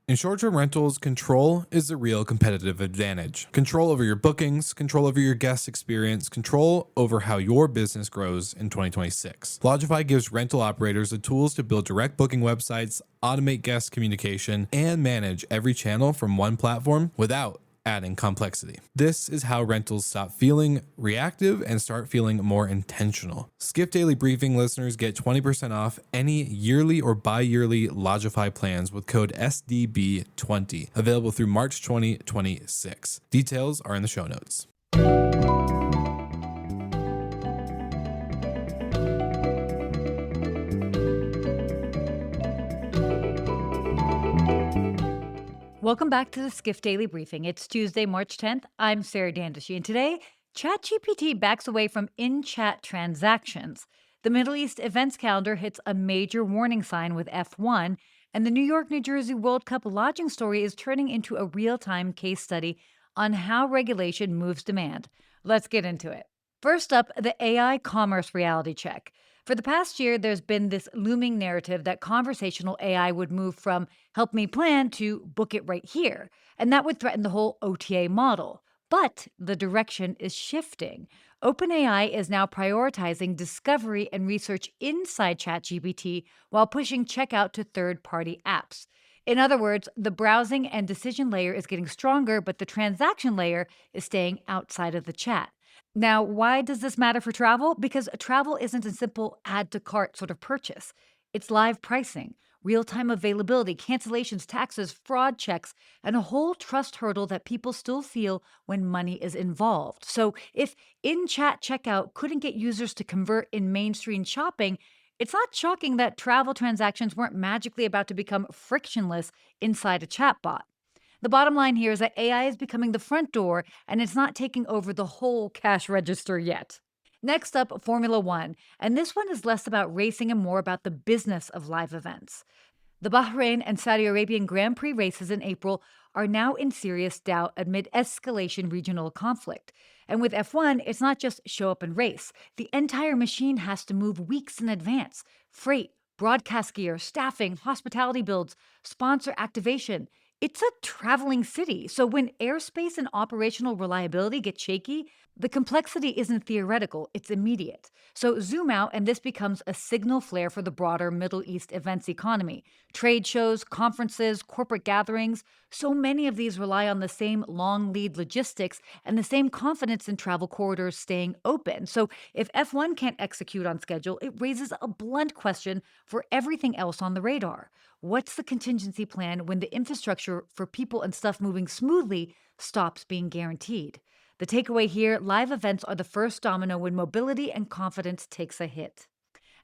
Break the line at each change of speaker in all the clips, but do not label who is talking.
In short-term rentals, control is the real competitive advantage. Control over your bookings, control over your guest experience, control over how your business grows in 2026. Lodgify gives rental operators the tools to build direct booking websites, automate guest communication, and manage every channel from one platform without adding complexity. This is how rentals stop feeling reactive and start feeling more intentional. Skift Daily Briefing listeners get 20% off any yearly or bi-yearly Lodgify plans with code SDB20, available through March 2026. Details are in the show notes.
Welcome back to the Skift Daily Briefing. It's Tuesday, March 10th. I'm Sarah Dandashi, and today, ChatGPT backs away from in-chat transactions. The Middle East events calendar hits a major warning sign with F1, and the New York, New Jersey World Cup lodging story is turning into a real-time case study on how regulation moves demand. Let's get into it. First up, the AI commerce reality check. For the past year, there's been this looming narrative that conversational AI would move from help me plan to book it right here. And that would threaten the whole OTA model. But the direction is shifting. OpenAI is now prioritizing discovery and research inside ChatGPT while pushing checkout to third party apps. In other words, the browsing and decision layer is getting stronger, but the transaction layer is staying outside of the chat. Now, why does this matter for travel? Because travel isn't a simple add to cart sort of purchase. It's live pricing, real time availability, cancellations, taxes, fraud checks, and a whole trust hurdle that people still feel when money is involved. So, if in chat checkout couldn't get users to convert in mainstream shopping, it's not shocking that travel transactions weren't magically about to become frictionless inside a chatbot. The bottom line here is that AI is becoming the front door and it's not taking over the whole cash register yet. Next up, Formula One. And this one is less about racing and more about the business of live events. The Bahrain and Saudi Arabian Grand Prix races in April are now in serious doubt amid escalation regional conflict. And with F1, it's not just show up and race. The entire machine has to move weeks in advance. Freight, broadcast gear, staffing, hospitality builds, sponsor activation. It's a traveling city. So when airspace and operational reliability get shaky, the complexity isn't theoretical, it's immediate. So zoom out, and this becomes a signal flare for the broader Middle East events economy. Trade shows, conferences, corporate gatherings, so many of these rely on the same long lead logistics and the same confidence in travel corridors staying open. So if F1 can't execute on schedule, it raises a blunt question for everything else on the radar. What's the contingency plan when the infrastructure for people and stuff moving smoothly stops being guaranteed? The takeaway here, live events are the first domino when mobility and confidence takes a hit.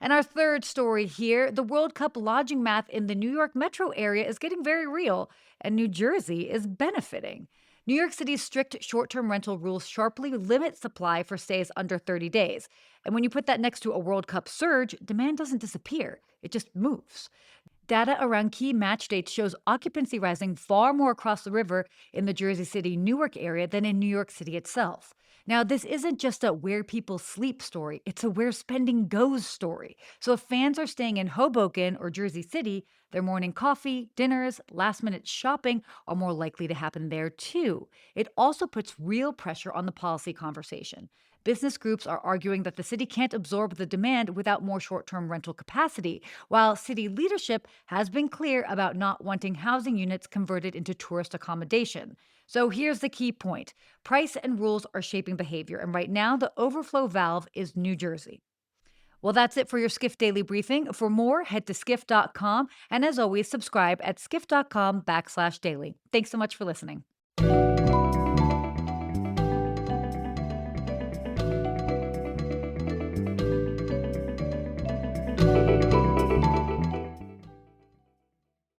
And our third story here, the World Cup lodging math in the New York metro area is getting very real, and New Jersey is benefiting. New York City's strict short term rental rules sharply limit supply for stays under 30 days. And when you put that next to a World Cup surge, demand doesn't disappear, it just moves. Data around key match dates shows occupancy rising far more across the river in the Jersey City, Newark area than in New York City itself. Now, this isn't just a where people sleep story, it's a where spending goes story. So if fans are staying in Hoboken or Jersey City, their morning coffee, dinners, last minute shopping are more likely to happen there too. It also puts real pressure on the policy conversation. Business groups are arguing that the city can't absorb the demand without more short term rental capacity, while city leadership has been clear about not wanting housing units converted into tourist accommodation. So here's the key point: price and rules are shaping behavior, and right now the overflow valve is New Jersey. Well, that's it for your Skift Daily Briefing. For more, head to skift.com. And as always, subscribe at skift.com/daily. Thanks so much for listening.